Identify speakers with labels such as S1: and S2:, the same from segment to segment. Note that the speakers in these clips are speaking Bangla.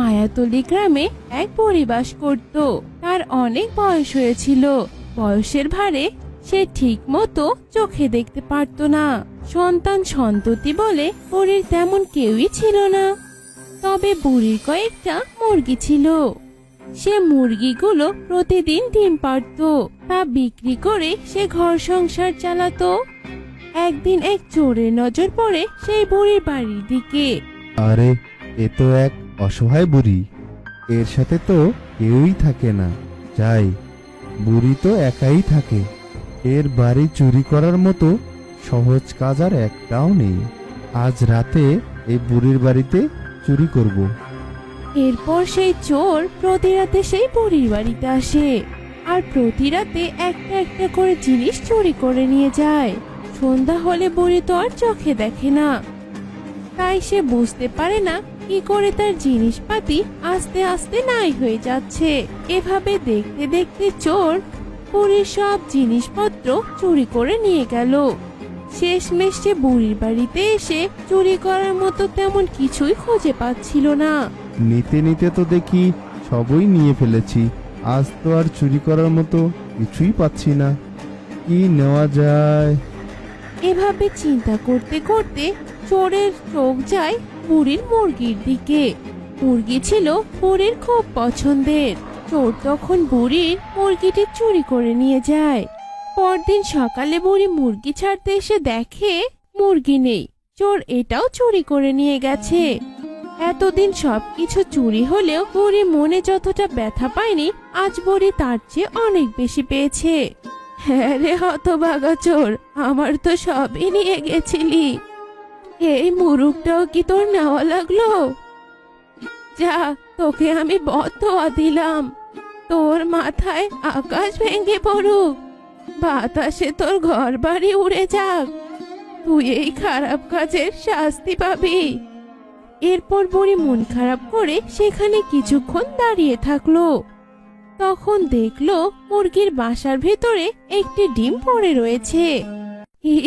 S1: মায়াতলি গ্রামে এক বুড়ি বাস করত। তার অনেক বয়স হয়েছিল। বয়সের ভারে সে ঠিক মতো চোখে দেখতে পারত না। সন্তান সন্ততি বলে বুড়ির তেমন কেউই ছিল না। তবে বুড়ির কয়েকটা মুরগি ছিল। সে মুরগিগুলো প্রতিদিন ডিম পাড়ত। তা বিক্রি করে সে ঘর সংসার চালাতো। একদিন এক চোরের নজর পড়ে সেই বুড়ির বাড়ির দিকে।
S2: আরে, এ তো এক অসহায় বুড়ি। এর সাথে তো কেউই থাকে না। যাই, বুড়ি তো একাই থাকে। এর বাড়ি চুরি করার মতো সহজ কাজ আর একটাও নেই। আজ রাতে এই বুড়ির বাড়িতে চুরি করব।
S1: এরপর সেই চোর প্রতি রাতে সেই বুড়ির বাড়িতে আসে আর প্রতি রাতে একটা একটা করে জিনিস চুরি করে নিয়ে যায়। সন্ধ্যা হলে বুড়ি তো আর চোখে দেখে না। তাই সে বুঝতে পারে না কি করে তার জিনিসপাতি আস্তে আস্তে নাই হয়ে যাচ্ছে। এভাবে দেখতে দেখতে চোর বুড়ির সব জিনিসপত্র চুরি করে নিয়ে গেল। শেষমেশ সে বুড়ির বাড়িতে এসে চুরি করার মতো তেমন কিছুই খুঁজে পাচ্ছিল না।
S2: নিতে নিতে তো দেখি সবই নিয়ে ফেলেছি। আজ তো আর চুরি করার মতো কিছুই পাচ্ছি না। কি নেওয়া যায়?
S1: এভাবে চিন্তা করতে করতে চোরের চোখ যায় বুড়ির মুরগির দিকে। মুরগি ছিল বুড়ির খুব পছন্দের। চোর তখন বুড়ির মুরগিটি চুরি করে নিয়ে যায়। পরদিন সকালে বুড়ি মুরগি ছাড়তে এসে দেখে মুরগি নেই। চোর এটাও চুরি করে নিয়ে গেছে। এতদিন সবকিছু চুরি হলেও বুড়ি মনে যতটা ব্যথা পায়নি, আজ বুড়ি তার চেয়ে অনেক বেশি পেয়েছে। হ্যাঁ রে হতভাগা চোর, আমার তো সবই নিয়ে গেছিলি। এই মুরগটাও কি তোর নেওয়া লাগলো? যা, তোকে আমি বদদোয়া দিলাম। তোর মাথায় আকাশ ভেঙে পড়ুক, বাতাসে তোর ঘর বাড়ি উড়ে যাক, তুই এই খারাপ কাজের শাস্তি পাবি। এরপর বুড়ি মন খারাপ করে সেখানে কিছুক্ষণ দাঁড়িয়ে থাকলো। তখন দেখলো মুরগির বাসার ভেতরে একটি ডিম পড়ে রয়েছে।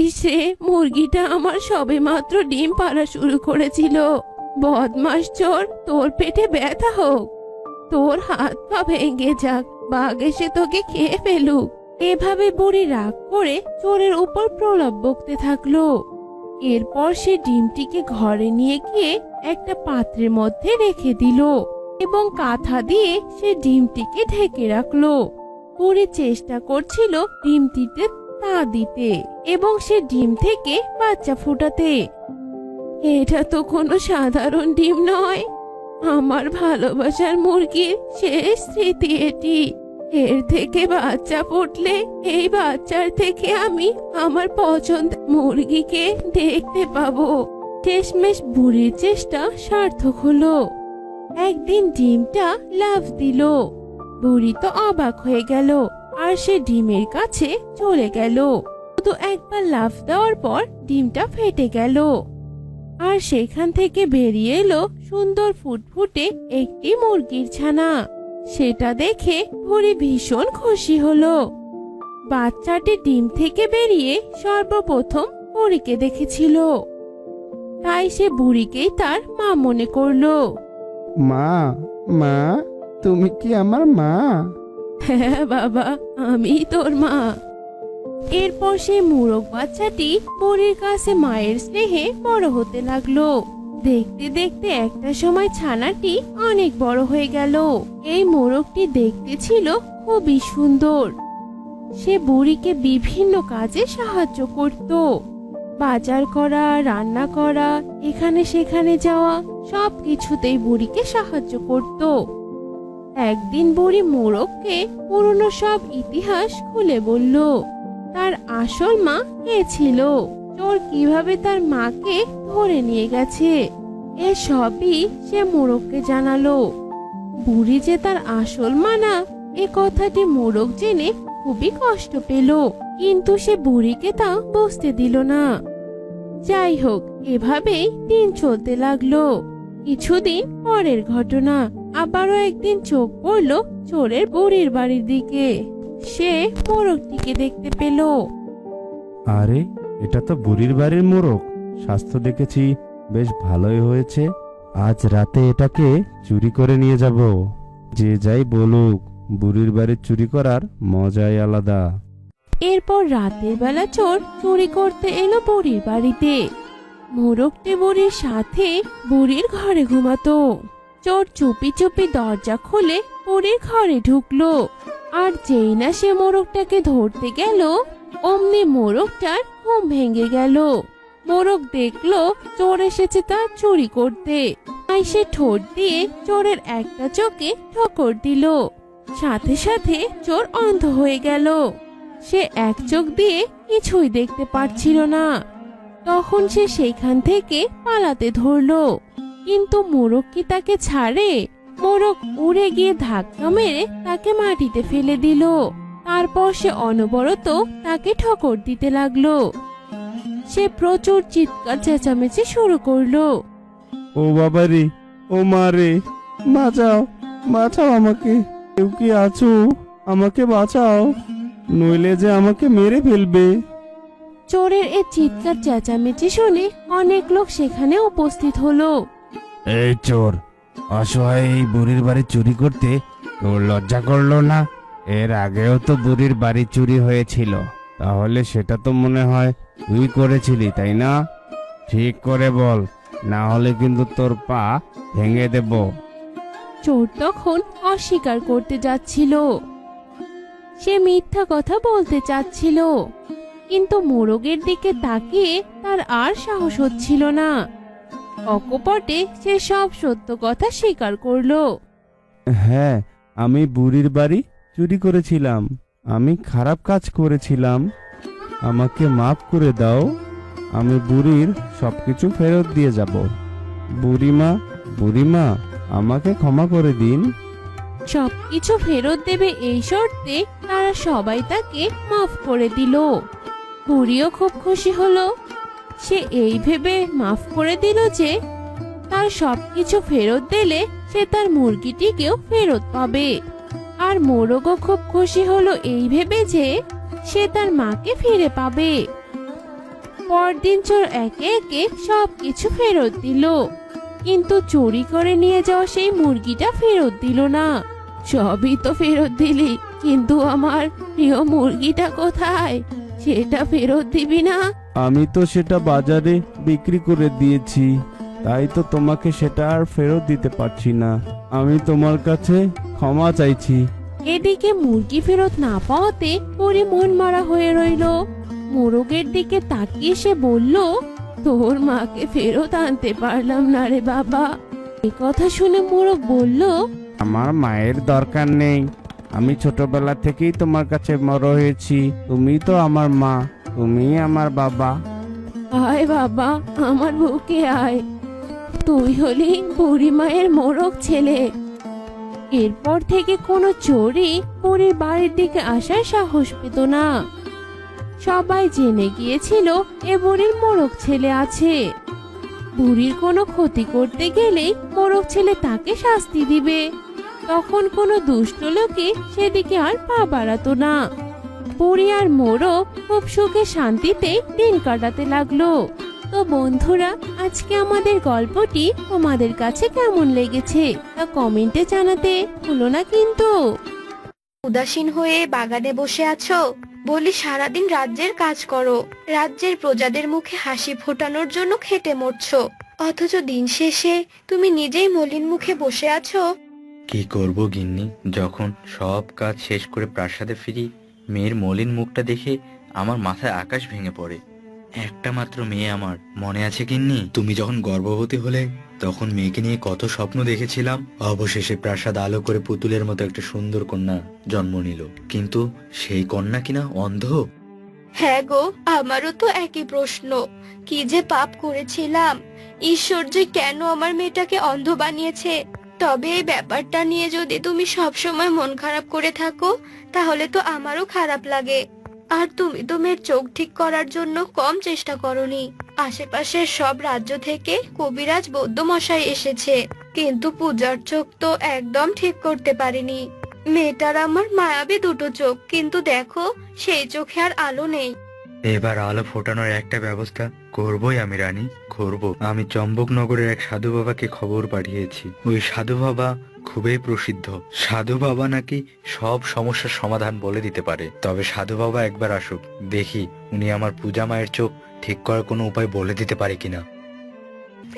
S1: ইসে, মুরগিটা আমার সবেমাত্র ডিম পাড়া শুরু করেছিল। বদমাস চোর, তোর পেটে ব্যথা হোক, তোর হাত পা ভেঙে যাক, বাঘ এসে তোকে খেয়ে ফেলুক। এভাবে বুড়ি রাগ করে চোরের উপর প্রলাপ বকতে থাকলো। এরপর সে ডিমটিকে ঘরে নিয়ে গিয়ে একটা পাত্রের মধ্যে রেখে দিল এবং কাঁথা দিয়ে সে ডিমটিকে ঢেকে রাখলো। বুড়ি চেষ্টা করছিল ডিমটিতে তা দিতে এবং সে ডিম থেকে বাচ্চা ফুটাতে। এটা তো কোনো সাধারণ ডিম নয়, আমার ভালোবাসার মুরগির শেষ স্মৃতি এটি। এর থেকে বাচ্চা ফুটলে এই বাচ্চার থেকে আমি আমার পছন্দের মুরগিকে দেখতে পাবো। শেষমেশ বুড়ির চেষ্টা সার্থক হলো। একদিন ডিমটা লাফ দিল। বুড়ি তো অবাক হয়ে গেল আর সে ডিমের কাছে চলে গেল। তো একবার লাফ দেওয়ার পর ডিমটা ফেটে গেল আর সেখান থেকে বেরিয়ে এলো সুন্দর ফুটফুটে একটি মুরগির ছানা। সেটা দেখে বুড়ি ভীষণ খুশি হলো। বাচ্চাটি ডিম থেকে বেরিয়ে সর্বপ্রথম বুড়িকে দেখেছিল। তাই সে বুড়িকেই তার মা মনে করলো।
S2: মা, মা, তুমি কি আমার মা?
S1: হ্যাঁ বাবা, আমি তোর মা। এরপর সেই মোরগ বাচ্চাটি বুড়ির কাছে মায়ের স্নেহে বড় হতে লাগলো। দেখতে দেখতে একটা সময় ছানাটি অনেক বড় হয়ে গেল। এই মোরগটি দেখতে ছিল খুবই সুন্দর। সে বুড়িকে বিভিন্ন কাজে সাহায্য করত। বাজার করা, রান্না করা, এখানে সেখানে যাওয়া, সবকিছুতেই বুড়িকে সাহায্য করত। একদিন বুড়ি মোরগকে পুরনো সব ইতিহাস খুলে বলল। তার আসল মা কে ছিল, চোর কিভাবে তার মাকে ধরে নিয়ে গেছে, এসবই সে মোরগকে জানালো। বুড়ি যে তার আসল মা না, এ কথাটি মোরগ জেনে খুবই কষ্ট পেল, কিন্তু সে বুড়িকে তা বুঝতে দিল না। যাই হোক, এভাবেই দিন চলতে লাগলো। কিছুদিন পরের ঘটনা, আবারও একদিন চোখ পড়ল চোরের বুড়ির বাড়ির দিকে। সে মোরগটিকে দেখতে পেল।
S2: আরে, এটা তো বুড়ির বাড়ির মোরগ। স্বাস্থ্য দেখেছি বেশ ভালোই হয়েছে। আজ রাতে এটাকে চুরি করে নিয়ে যাব। যে যাই বলুক, বুড়ির বাড়ি চুরি করার মজাই আলাদা।
S1: এরপর রাতের বেলা চোর চুরি করতে এলো বুড়ির বাড়িতে। মোরগটি বুড়ির সাথে বুড়ির ঘরে ঘুমাতো। চোর চুপি চুপি দরজা খুলে বুড়ির ঘরে ঢুকলো। আর যেই না সে মোরগটাকে ধরতে গেল, অমনি মোরগটার ঘুম ভেঙে গেল। মোরগ দেখলো চোর এসেছে তার চুরি করতে, তাই সে ঠোঁট দিয়ে চোরের একটা চোখে ঠোকর দিল। সাথে সাথে চোর অন্ধ হয়ে গেল। সে এক চোখ দিয়ে কিছুই দেখতে পারছিল না। তখন সে সেইখান থেকে পালাতে ধরলো, কিন্তু মোরগ কি তাকে ছাড়ে? মোরগ উড়ে গিয়ে ধাক্কা মেরে তাকে মাটিতে ফেলে দিল। তারপর সে অনবরত তাকে ঠোকর দিতে লাগলো। সে প্রচুর চিৎকার চেঁচামেচি শুরু করলো।
S2: ও বাবা রে, ও মা রে, বাঁচাও, বাঁচাও আমাকে। কেউ কি আছো? আমাকে বাঁচাও, নইলে যে আমাকে মেরে ফেলবে।
S1: চোরের এই চিৎকার চেঁচামেচি শুনে অনেক লোক সেখানে উপস্থিত হলো।
S2: এই চোর, অসহায় এই বুড়ির বাড়ি চুরি করতে তোর লজ্জা করলো না? এর আগেও তো বুড়ির বাড়ি চুরি হয়েছিল, তাহলে সেটা তো মনে হয় তুই করেছিলি, তাই না? ঠিক করে বল, না হলে কিন্তু তোর পা ভেঙে দেব।
S1: চোর তখন অস্বীকার করতে যাচ্ছিল। সে মিথ্যা কথা বলতে চাচ্ছিল, কিন্তু মোরগের দিকে তাকিয়ে তার আর সাহস হচ্ছিল না। অকপটে সে সব সত্য কথা স্বীকার করলো।
S2: হ্যাঁ, আমি বুড়ির বাড়ি চুরি করেছিলাম, আমি খারাপ কাজ করেছিলাম, আমাকে মাফ করে দাও। আমি বুড়ির সবকিছু ফেরত দিয়ে যাব। বুড়িমা, বুড়িমা, আমাকে ক্ষমা করে দিন।
S1: সবকিছু ফেরত দেবে এই শর্তে তারা সবাই তাকে মাফ করে দিল। বুড়িও খুব খুশি হলো। সে এই ভেবে মাফ করে দিল যে তার সবকিছু ফেরত দিলে সে তার মুরগিটিকেও ফেরত পাবে। আর মোরগও খুব খুশি হলো এই ভেবে যে সে তার মাকে ফিরে পাবে। পরদিন চোর একে একে সবকিছু ফেরত দিল, কিন্তু চুরি করে নিয়ে যাওয়া সেই মুরগিটা ফেরত দিল না। সবই তো ফেরত দিলি, কিন্তু আমার প্রিয় মুরগিটা কোথায়? সেটা ফেরত দিবি না?
S2: আমি তো সেটা বাজারে বিক্রি করে দিয়েছি, তাই তো তোমাকে সেটা আর ফেরত দিতে পারছি না। আমি তোমার কাছে ক্ষমা চাইছি।
S1: এদিকে মুরগি ফেরত না পাওয়াতে পরি মন মারা হয়ে রইল। মোরগের দিকে তাকিয়ে সে বলল, তোর মাকে ফেরত আনতে পারলাম না রে বাবা। এ কথা শুনে মোরগ বলল,
S2: আমার মায়ের দরকার নেই, আমি ছোটবেলা থেকেই তোমার কাছে বড় হয়েছি। তুমি তো আমার মা, তুমি আমার বাবা।
S1: আয় বাবা, আমার বুকে আয়, তুই হলি বুড়ি মায়ের মোরগ ছেলে। এরপর থেকে কোনো চোরই বুড়ির বাড়ির দিকে আসার সাহস পেত না। সবাই জেনে গিয়েছিল এ বুড়ির মোরগ ছেলে আছে। বুড়ির কোনো ক্ষতি করতে গেলেই মোরগ ছেলে তাকে শাস্তি দিবে। তখন কোনো দুষ্ট লোকে সেদিকে আর পা বাড়াতো না। বুড়ি আর মোরগ খুব সুখে শান্তিতে দিন কাটাতে লাগলো। তো বন্ধুরা, আজকে আমাদের গল্পটি তোমাদের কাছে কেমন লেগেছে তা কমেন্টে জানাতে ভুলো না কিন্তু।
S3: উদাসীন হয়ে বাগানে বসে আছো? বলি সারাদিন রাজ্যের কাজ করো, রাজ্যের প্রজাদের মুখে হাসি ফোটানোর জন্য খেটে মরছো, অথচ দিন শেষে তুমি নিজেই মলিন মুখে বসে আছো।
S4: কি করব গিন্নি, যখন সব কাজ শেষ করে প্রাসাদে ফিরি, মেয়ের মলিন মুখটা দেখে আমার মাথায় আকাশ ভেঙে পড়ে। একটা মাত্র মেয়ে আমার, মনে আছে গিন্নি? তুমি যখন গর্ভবতী হলে তখন মেয়েকে নিয়ে কত স্বপ্ন দেখেছিলাম। অবশেষে প্রাসাদ আলো করে পুতুলের মতো একটা সুন্দর কন্যা জন্ম নিল, কিন্তু সেই কন্যা কিনা অন্ধ।
S3: হ্যাঁ গো, আমারও তো একই প্রশ্ন। কি যে পাপ করেছিলাম, ঈশ্বর যে কেন আমার মেয়েটাকে অন্ধ বানিয়েছে। তবে এই ব্যাপারটা নিয়ে যদি তুমি সব সময় মন খারাপ করে থাকো, তাহলে তো আমারও খারাপ লাগে। আর তুমি তো মেয়ের চোখ ঠিক করার জন্য কম চেষ্টা করনি। আশেপাশের সব রাজ্য থেকে কবিরাজ বৌদ্ধ মশাই এসেছে, কিন্তু পূজার চোখ তো একদম ঠিক করতে পারিনি। মেয়েটার আমার মায়াবী দুটো চোখ, কিন্তু দেখো সেই চোখে আর আলো নেই।
S4: এবার আলো ফোটানোর একটা ব্যবস্থা করবই আমি রানী, করব। আমি চম্বকনগরের এক সাধু বাবাকে খবর পাঠিয়েছি। ওই সাধু বাবা খুবই প্রসিদ্ধ। সাধু বাবা নাকি সব সমস্যার সমাধান বলে দিতে পারে। তবে সাধু বাবা একবার আসুক, দেখি উনি আমার পূজা মায়ের চোখ ঠিক করার কোনো উপায় বলে দিতে পারে কিনা।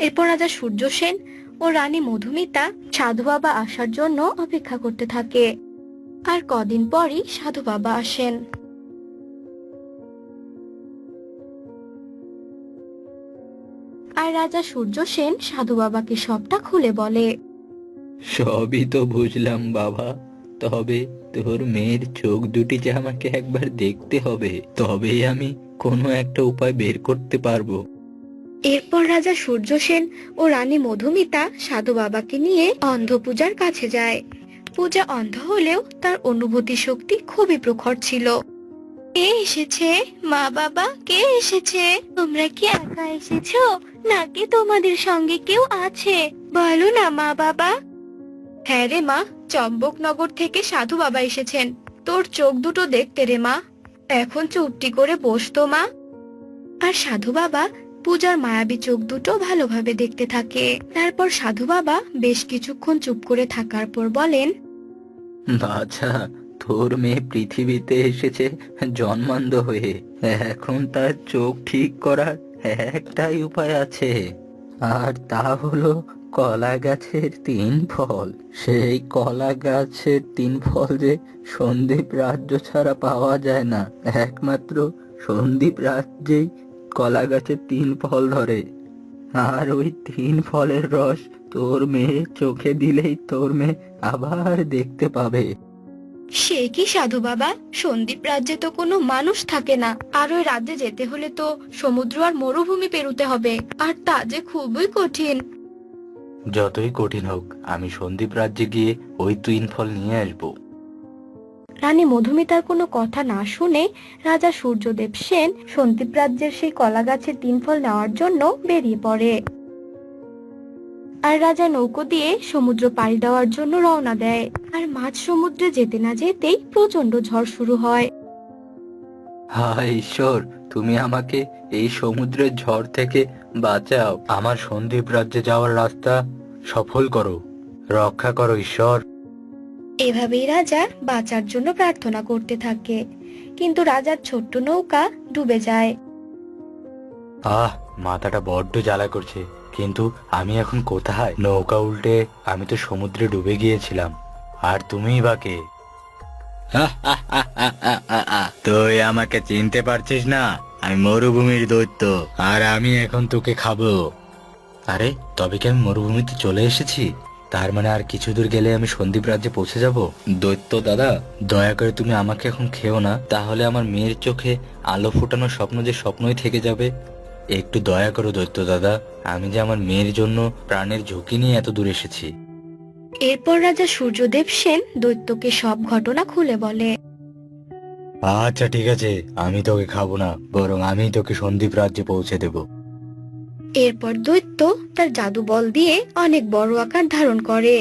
S3: এরপর রাজা সূর্য সেন ও রানী মধুমিতা সাধু বাবা আসার জন্য অপেক্ষা করতে থাকে। আর কদিন পরই সাধু বাবা আসেন। আর রাজা সূর্য সেন সাধু বাবাকে সবটা খুলে বলে।
S4: সবই তো বুঝলাম বাবা, তবে তোর মেয়ের চোখ দুটি যে আমাকে একবার দেখতে হবে, তবেই আমি কোনো একটা উপায় বের করতে পারবো।
S3: এরপর রাজা সূর্য সেন ও রানী মধুমিতা সাধু বাবাকে নিয়ে অন্ধ পূজার কাছে যায়। পূজা অন্ধ হলেও তার অনুভূতি শক্তি খুবই প্রখর ছিল। কে এসেছে? মা বাবা, কে এসেছে? তোমরা কি একা এসেছো নাকি তোমাদের সঙ্গে কেউ আছে? বলো না মা বাবা। হ্যাঁ রে মা, চম্বকনগর থেকে সাধু বাবা এসেছেন। তোর চোখ দুটো দেখতে রে মা। এখন চুপটি করে বসতো মা। আর সাধু বাবা পূজার মায়াবী চোখ দুটো ভালোভাবে দেখতে থাকে। তারপর সাধু বাবা বেশ কিছুক্ষণ চুপ করে থাকার পর বলেন,
S4: বাছা, তোর মেয়ে পৃথিবীতে এসেছে জন্মান্ধ হয়ে। এখন তার চোখ ঠিক করার একটাই উপায় আছে, আর তা হলো কলা গাছের 3 ফল। সেই কলা গাছের 3 ফল যে সন্দীপ রাজ্য ছাড়া পাওয়া যায় না। একমাত্র সন্দীপ রাজ্যেই কলা গাছের 3 ফল ধরে। আর ওই 3 ফলের রস তোর মেয়ে চোখে দিলেই তোর মেয়ে আবার দেখতে পাবে।
S3: সে কি সাধু বাবা? সন্দীপ রাজ্যে তো কোনো মানুষ থাকে না। আর ওই রাজ্যে যেতে হলে তো সমুদ্র আর মরুভূমি পেরুতে হবে, আর তা যে খুবই কঠিন।
S4: যতই কঠিন হোক, আমি সন্দীপ রাজ্যে গিয়ে ওই 3 ফল নিয়ে আসবো।
S3: রানী মধুমিতার কোনো কথা না শুনে রাজা সূর্যদেব সেন সন্দীপ রাজ্যের সেই কলা গাছের 3 ফল নেওয়ার জন্য বেরিয়ে পড়ে। আর রাজা নৌকো দিয়ে সমুদ্র পাড়ি দেওয়ার জন্য রওনা দেয়। আর মাঝ সমুদ্রে যেতে না যেতেই প্রচন্ড ঝড় শুরু হয়।
S4: হায় ঈশ্বর, তুমি আমাকে এই সমুদ্রের ঝড় থেকে বাঁচাও। আমার সন্দীপ রাজ্যে যাওয়ার রাস্তা সফল করো, রক্ষা করো ঈশ্বর।
S3: এভাবেই রাজা বাঁচার জন্য প্রার্থনা করতে থাকে, কিন্তু রাজার ছোট্ট নৌকা ডুবে যায়।
S4: আহ, মাথাটা বড্ড জ্বালা করছে। কিন্তু আমি এখন কোথায়? নৌকা উল্টে আমি তো সমুদ্রে ডুবে গিয়েছিলাম। আর তুমিই বা কে? তুই আমাকে চিনতে পারছিস না? আমি মরুভূমির দৈত্য, আর আমি এখন তোকে খাবো। আরে, তবে কি আমি মরুভূমিতে চলে এসেছি? তার মানে আর কিছু দূর গেলে আমি সন্দীপ রাজ্যে পৌঁছে যাব। দৈত্য দাদা, দয়া করে তুমি আমাকে এখন খেও না, তাহলে আমার মেয়ের চোখে আলো ফোটানোর স্বপ্ন যে স্বপ্নই থেকে যাবে। একটু দয়া করো দৈত্য দাদা, আমি যে আমার মেয়ের জন্য প্রাণের ঝুঁকি নিয়ে এত দূর এসেছি।
S3: এরপর রাজা সূর্যদেব সেন দৈত্যকে সব ঘটনা খুলে বলে।
S4: আচ্ছা ঠিক আছে, আমি তোকে খাবো না, বরং আমি তোকে সন্দীপ রাজ্যে পৌঁছে দেব।
S3: এরপর দৈত্য তার জাদু বল দিয়ে অনেক বড় আকার ধারণ করে।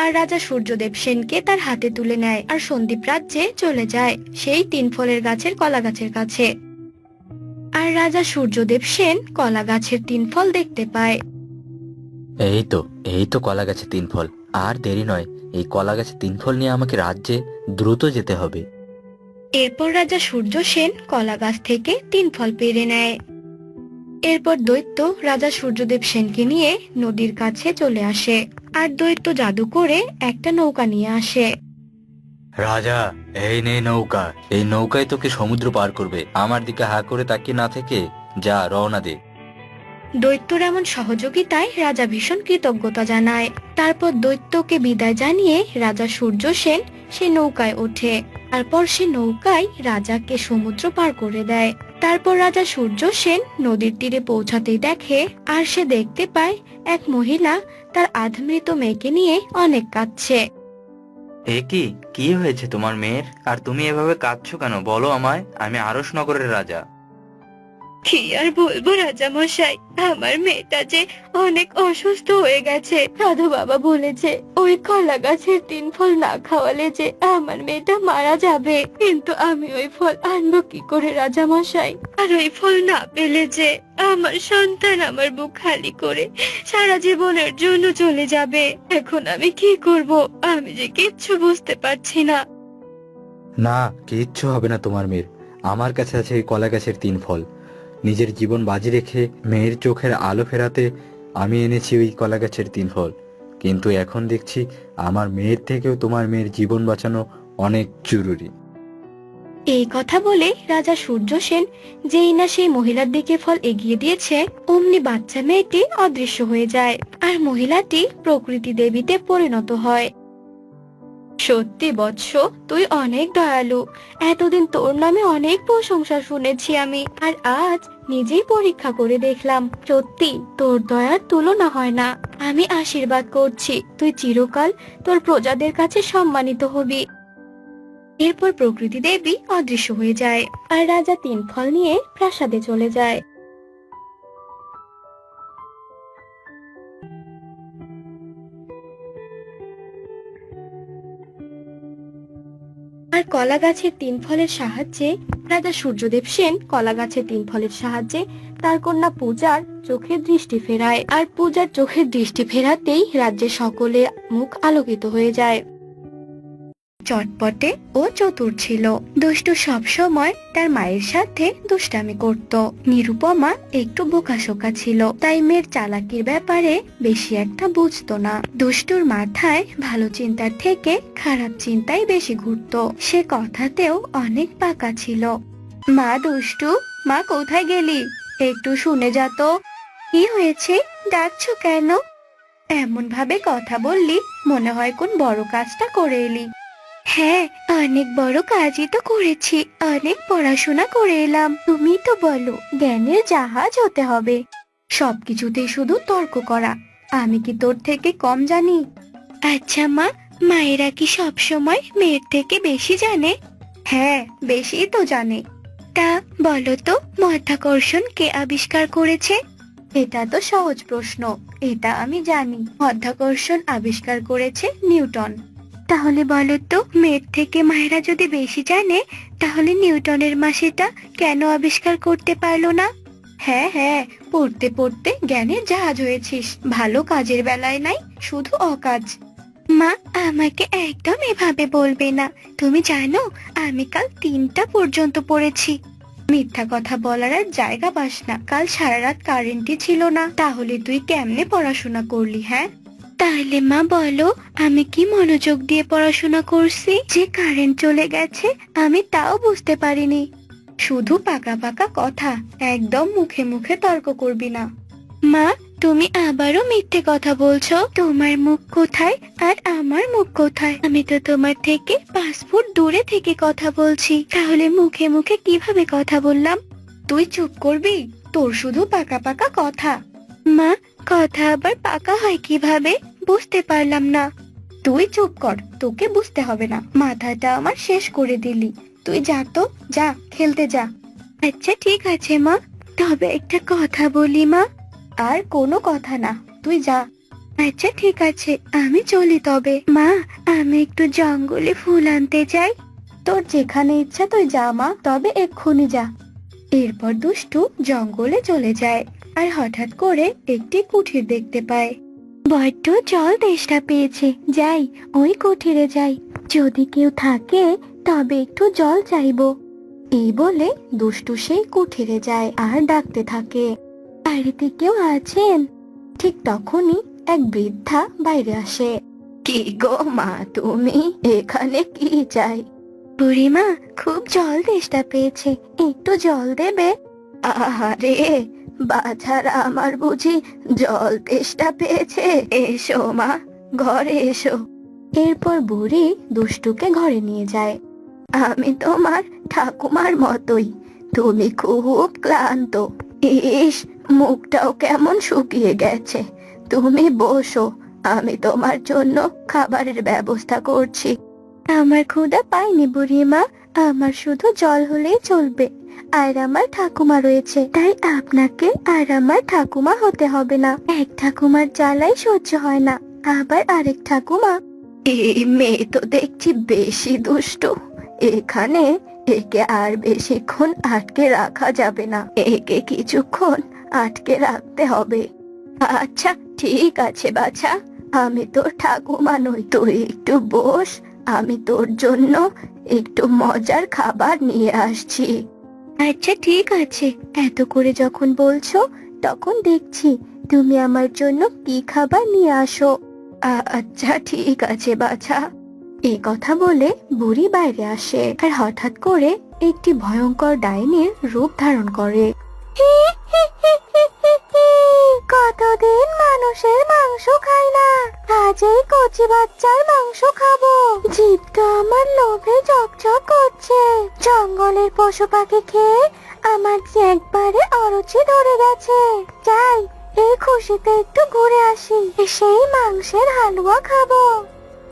S3: আর রাজা সূর্যদেব সেনকে তার হাতে তুলে নেয় আর সন্দীপ রাজ্যে চলে যায় সেই 3 ফলের গাছের কলা গাছের কাছে। আর রাজা সূর্যদেব সেন কলা গাছের 3 ফল দেখতে পায়।
S4: এই তো কলা গাছে 3 ফল। আর দেরি নয়, এই কলা গাছে 3 ফল নিয়ে আমাকে রাজ্যে দ্রুত যেতে হবে।
S3: এরপর রাজা সূর্য সেন কলা গাছ থেকে 3 ফল পেড়ে নেয়। এরপর দৈত্য রাজা সূর্যদেব সেনকে নিয়ে নদীর কাছে চলে আসে। আর দৈত্য জাদু করে একটা নৌকা নিয়ে আসে।
S4: রাজা, এই নে নৌকা। এই নৌকায় তোকে সমুদ্র পার করবে। আমার দিকে হা করে তাকিয়ে না থেকে যা, রওনা দে।
S3: দৈত্যর এমন সহযোগিতায় রাজা ভীষণ কৃতজ্ঞতা জানায়। তারপর দৈত্যকে বিদায় জানিয়ে রাজা সূর্য সেন সে নৌকায় ওঠে। তারপর সে নৌকায় রাজাকে সমুদ্র পার করে দেয়। তারপর রাজা সূর্য সেন নদীর তীরে পৌঁছাতেই দেখে, আর সে দেখতে পায় এক মহিলা তার আধমৃত মেয়েকে নিয়ে অনেক কাঁদছে।
S4: এ কি হয়েছে তোমার মেয়ের? আর তুমি এভাবে কাঁদছো কেন? বলো আমায়, আমি আরশ নগরের রাজা।
S3: কি আর বলবো রাজামশাই, আমার মেয়েটা যে অনেক অসুস্থ হয়ে গেছে। সাধু বাবা বলেছে ওই কলা গাছের 3 ফল না খাওয়ালে যে আমার মেয়েটা মারা যাবে, কিন্তু আমি ওই ফল আনবো কি করে রাজামশাই? আর ওই ফল না পেলে যে আমার সন্তান আমার বুক খালি করে সারা জীবনের জন্য চলে যাবে। এখন আমি কি করব? আমি যে কিচ্ছু বুঝতে পারছি না।
S4: না, কিচ্ছু হবে না তোমার মেয়ের। আমার কাছে আছে এই কলা গাছের 3 ফল। নিজের জীবন বাজি রেখে মেয়ের চোখের আলো ফেরাতে আমি এনেছি ওই কলা গাছের 3 ফল। কিন্তু এখন দেখছি আমার মেয়ের থেকেও তোমার মেয়ের জীবন বাঁচানো অনেক জরুরি।
S3: এই কথা বলে রাজা সূর্য সেন যেই না সেই মহিলার দিকে ফল এগিয়ে দিয়েছে, অমনি বাচ্চা মেয়েটি অদৃশ্য হয়ে যায় আর মহিলাটি প্রকৃতি দেবীতে পরিণত হয়। সত্যি বৎস, তুই অনেক দয়ালু। এতদিন তোর নামে অনেক প্রশংসা শুনেছি আমি, আর আজ নিজেই পরীক্ষা করে দেখলাম সত্যি তোর দয়ার তুলনা হয় না। আমি আশীর্বাদ করছি তুই চিরকাল তোর প্রজাদের কাছে সম্মানিত হবি। এরপর প্রকৃতি দেবী অদৃশ্য হয়ে যায় আর রাজা 3 ফল নিয়ে প্রাসাদে চলে যায়। আর কলা গাছের 3 ফলের সাহায্যে রাজা সূর্যদেব সেন কলা গাছের 3 ফলের সাহায্যে তার কন্যা পূজার চোখের দৃষ্টি ফেরায়। আর পূজার চোখের দৃষ্টি ফেরাতেই রাজ্যের সকলের মুখ আলোকিত হয়ে যায়। চটপটে ও চতুর ছিল। দুষ্টু সব সময় তার মায়ের সাথে দুষ্টামি করত। নিরুপমা একটু বোকাশোকা ছিল, তাই মেয়ের চালাকির ব্যাপারে বেশি একটা বুঝতো না। দুষ্টুর মাথায় ভালো চিন্তার থেকে খারাপ চিন্তাই বেশি ঘুরতো। সে কথাতেও অনেক পাকা ছিল। মা দুষ্টু, মা কোথায় গেলি? একটু শুনে যা তো। কি হয়েছে, ডাকছো কেন? এমন ভাবে কথা বললি মনে হয় কোন বড় কাজটা করে এলি। হ্যাঁ, অনেক বড় কাজই তো করেছি, অনেক পড়াশোনা করে এলাম। তুমি তো বলো জ্ঞানের জাহাজ হতে হবে, সবকিছুতেই শুধু তর্ক করা। আমি কি তোর থেকে কম জানি? আচ্ছা মা, মায়েরা কি সব সময় মেয়ের থেকে বেশি জানে? হ্যাঁ, বেশি তো জানে। তা বলো তো, মাধ্যাকর্ষণ কে আবিষ্কার করেছে? এটা তো সহজ প্রশ্ন, এটা আমি জানি। মাধ্যাকর্ষণ আবিষ্কার করেছে নিউটন। তাহলে বলো তো, মেয়ের থেকে মায়েরা যদি বেশি জানে তাহলে নিউটনের মা সেটা কেন আবিষ্কার করতে পারলো না? হ্যাঁ হ্যাঁ, পড়তে পড়তে জ্ঞানের জাহাজ হয়েছিস, ভালো কাজের বেলায় নাই, শুধু অকাজ। মা, আমাকে একদম এভাবে বলবে না। তুমি জানো আমি কাল 3টা পর্যন্ত পড়েছি। মিথ্যা কথা বলার আর জায়গা পাস না। কাল সারা রাত কারেন্টই ছিল না, তাহলে তুই কেমনে পড়াশোনা করলি? হ্যাঁ, তাহলে মা বলো আমি কি মনোযোগ দিয়ে পড়াশোনা করছি যে কারেন্ট চলে গেছে আমি তাও বুঝতে পারিনি। শুধু পাকা পাকা কথা, একদম মুখে মুখে তর্ক করবি না। মা, তুমি আবারও মিথ্যে কথা বলছো। তোমার মুখ কোথায় আর আমার মুখ কোথায়? আমি তো তোমার থেকে 5 ফুট দূরে থেকে কথা বলছি, তাহলে মুখে মুখে কিভাবে কথা বললাম? তুই চুপ করবি? তোর শুধু পাকা পাকা কথা। মা, কথা আবার পাকা হয় কিভাবে? বুঝতে পারলাম না। তুই চুপ কর, তোকে বুঝতে হবে না। মাথাটা আমার শেষ করে দিলি। তুই যা তো, যা খেলতে যা। আচ্ছা ঠিক আছে মা, তবে একটা কথা বলি মা। আর কোনো কথা না, তুই যা। আচ্ছা ঠিক আছে, আমি চলি তবে। মা, আমি একটু জঙ্গলে ফুল আনতে চাই। তোর যেখানে ইচ্ছা তুই যা মা, তবে এক্ষুনি যা। এরপর দুষ্টু জঙ্গলে চলে যায় আর হঠাৎ করে একটি কুঠির দেখতে পায়। বড্ড জল তেষ্টা পেয়েছে, যাই ওই কুঠিরে যাই, যদি কেউ থাকে তবে একটু জল চাইবো। এই বলে দুষ্টু সেই কুঠিরে যায় আর ডাকতে থাকে, বাড়িতে কেউ আছেন? ঠিক তখনই এক বৃদ্ধা বাইরে আসে। কি গো মা, তুমি এখানে কি চাই? বুড়িমা, খুব জল তেষ্টা পেয়েছে, একটু জল দেবে? আরে বাছারা আমার, বুঝি জল তেষ্টা পেয়েছে? এসো মা, ঘরে এসো। এরপর বুড়ি দুষ্টুকে ঘরে নিয়ে যায়। আমি তোমার ঠাকুমার মতোই, তুমি খুব ক্লান্ত। ইস, মুখটাও কেমন শুকিয়ে গেছে। তুমি বসো, আমি তোমার জন্য খাবারের ব্যবস্থা করছি। আমার ক্ষুধা পাইনি বুড়িমা, আমার শুধু জল হলেই চলবে। আর আমার ঠাকুমা রয়েছে, তাই আপনাকে আর আমার ঠাকুমা হতে হবে না। এক ঠাকুমার জ্বালাই সহ্য হয় না, আবার আরেক ঠাকুমা। এই মেয়ে তো দেখছি বেশি দুষ্টু। এখানে একে আর বেশিক্ষণ আটকে রাখা যাবে না, একে কিছুক্ষণ আটকে রাখতে হবে। আচ্ছা ঠিক আছে বাছা, আমি তোর ঠাকুমা নই, তুই একটু বস, আমি তোর জন্য একটু মজার খাবার নিয়ে আসছি। আচ্ছা ঠিক আছে, এত করে যখন বলছো তখন দেখছি তুমি আমার জন্য কি খাবার নিয়ে আসো। আচ্ছা ঠিক আছে বাছা। এই কথা বলে বুড়ি বাইরে আসে আর হঠাৎ করে একটি ভয়ঙ্কর ডাইনির রূপ ধারণ করে। কতদিন মানুষের মাংস খাই না, আজ এই কচি বাচ্চার মাংস খাবো। জিভটা আমার লোভে চকচক করছে। জঙ্গলের পশু পাখি খেয়ে আমার যে একবারে অরুচি ধরে গেছে। যাই, এই খুশিতে একটু ঘুরে আসি, সেই মাংসের হালুয়া খাবো।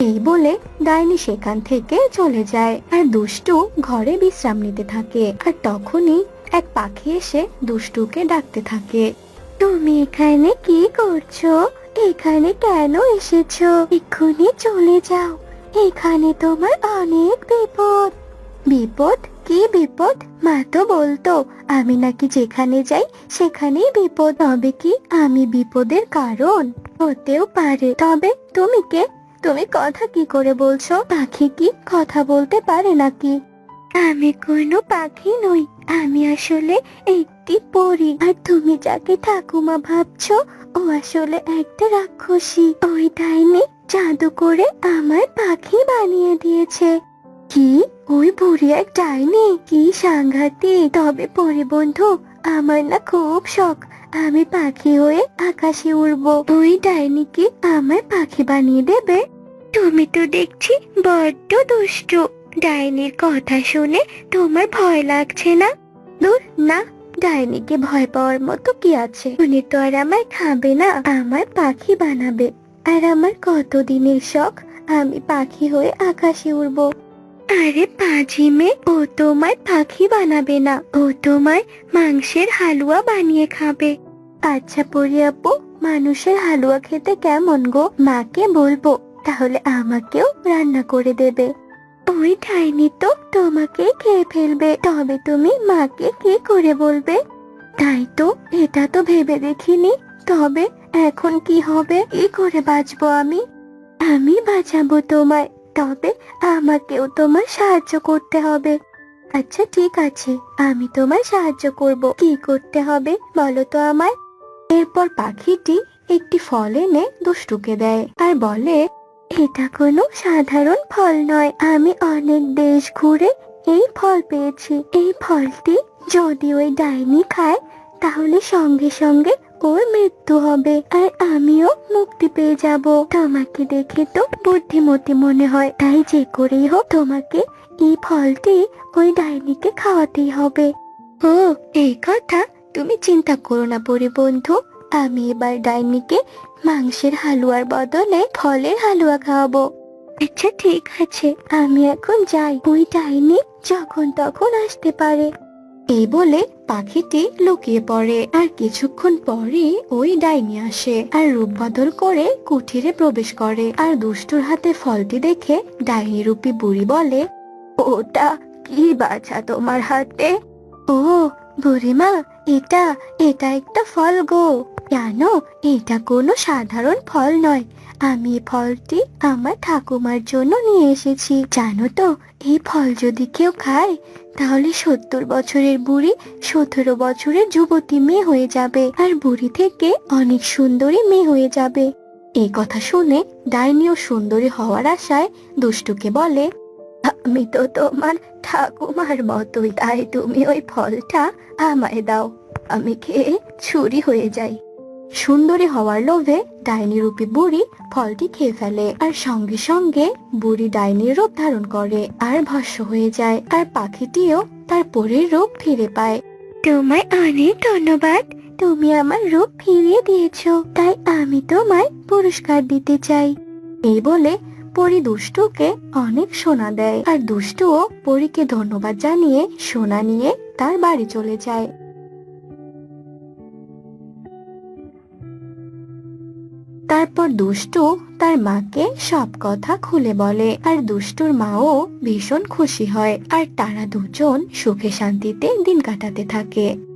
S3: এই বলে ডাইনি সেখান থেকে চলে যায় আর দুষ্টু ঘরে বিশ্রাম নিতে থাকে। আর তখনই এক পাখি এসে দুষ্টুকে ডাকতে থাকে। তুমি এখানে কি করছো? এখানে কেন এসেছো? এক্ষুনি চলে যাও, এখানে তোমার অনেক বিপদ। বিপদ? কি বিপদ? মা তো বলতো আমি নাকি যেখানে যাই সেখানেই বিপদ হবে। কি আমি বিপদের কারণ? হতেও পারে, তবে তুমি কে? তুমি কথা কি করে বলছো? পাখি কি কথা বলতে পারে নাকি? আমি কোনো পাখি নই, আমি আসলে একটি পরী। আর তুমি যাকে ঠাকুমা ভাবছো ও আসলে একটা রাক্ষসী। ওই ডাইনি জাদু করে আমার পাখি বানিয়ে দিয়েছে। কি? ওই বুড়ি এক ডাইনি? কি সাংঘাতিক! তবে পরি বন্ধু, আমার না খুব শখ আমি পাখি হয়ে আকাশে উড়বো। ওই ডাইনি কি আমার পাখি বানিয়ে দেবে? তুমি তো দেখছি বড্ড দুষ্টু। ডাইনির কথা শুনে তোমার ভয় লাগছে না? দূর না, ডাইনিকে ভয় পাওয়ার মতো কি আছে? উনি তো আর আমায় খাবে না, আমার পাখি বানাবে। আর আমার কতদিনের শখ আমি পাখি হয়ে আকাশে উড়বো। আরে পাজি মেয়ে, ও তোমায় পাখি বানাবে না, ও তোমায় মাংসের হালুয়া বানিয়ে খাবে। আচ্ছা পরি আপু, মানুষের হালুয়া খেতে কেমন গো? মাকে বলবো, তাহলে আমাকেও রান্না করে দেবে। ওই ডাইনি তো তোমাকে খেয়ে ফেলবে, তবে তুমি মাকে কি করে বলবে? তাই তো, এটা তো ভেবে দেখিনি। তবে এখন কি হবে? কি করে বাঁচবো আমি? আমি বাঁচাবো তোমায়, তবে আমাকেও তোমার সাহায্য করতে হবে। আচ্ছা ঠিক আছে, আমি তোমার সাহায্য করব। কি করতে হবে বলো তো আমায়। এরপর পাখিটি একটি ফল এনে দুষ্টুকে দেয় আর বলে, এটা কোনো সাধারণ ফল নয়, আমি অনেক দেশ ঘুরে এই ফল পেয়েছি। এই ফলটি যদি ওই ডাইনি খায় তাহলে সঙ্গে সঙ্গে ওর মৃত্যু হবে আর আমিও মুক্তি পেয়ে যাব। তোমাকে দেখে তো বুদ্ধিমতী মনে হয়, তাই যে করেই হোক তোমাকে এই ফলটি ওই ডাইনিকে খাওয়াতেই হবে। ও এই কথা, তুমি চিন্তা করো না পরি বন্ধু, আমি এবার ডাইনিকে মাংসের হালুয়ার বদলে ফলের হালুয়া খাওয়াবো। আচ্ছা ঠিক আছে, আমি এখন যাই, ওই ডাইনি যখন তখন আসতে পারে। এই বলে পাখিটি লুকিয়ে পড়ে আর কিছুক্ষণ পরে ওই ডাইনি আসে আর রূপ বদল করে কুঠিরে প্রবেশ করে। আর দুষ্টুর হাতে ফলটি দেখে ডাইনি রূপী বুড়ি বলে, ওটা কি বাছা তোমার হাতে? ও বুড়িমা, এটা এটা একটা ফল গো। কেন? এটা কোনো সাধারণ ফল নয়, আমি এই ফলটি আমার ঠাকুমার জন্য নিয়ে এসেছি। জানো তো, এই ফল যদি কেউ খায় তাহলে 70 বছরের বুড়ি 17 বছরের যুবতী মেয়ে হয়ে যাবে আর বুড়ি থেকে অনেক সুন্দরী মেয়ে হয়ে যাবে। এই কথা শুনে ডাইনিও সুন্দরী হওয়ার আশায় দুষ্টুকে বলে, আমি তো তোমার ঠাকুমার মতোই, তাই তুমি ওই ফলটা আমায় দাও, আমি খেয়ে ছুরি হয়ে যাই। সুন্দরী হওয়ার লোভে ডাইনি রূপী বুড়ি ফলটি খেয়ে ফেলে আর সঙ্গে সঙ্গে বুড়ি ডাইনির রূপ ধারণ করে আর ভস্ম হয়ে যায় আর পাখিটিও তার পরের রূপ ফিরে পায়। তোমায় অনেক ধন্যবাদ, তুমি আমার রূপ ফিরিয়ে দিয়েছো, তাই আমি তোমায় পুরস্কার দিতে চাই। এই বলে পরি দুষ্টুকে অনেক সোনা দেয় আর দুষ্টুও পরীকে ধন্যবাদ জানিয়ে সোনা নিয়ে তার বাড়ি চলে যায়। তারপর দুষ্টু তার মাকে সব কথা খুলে বলে আর দুষ্টুর মাও ভীষণ খুশি হয় আর তারা দুজন সুখে শান্তিতে দিন কাটাতে থাকে।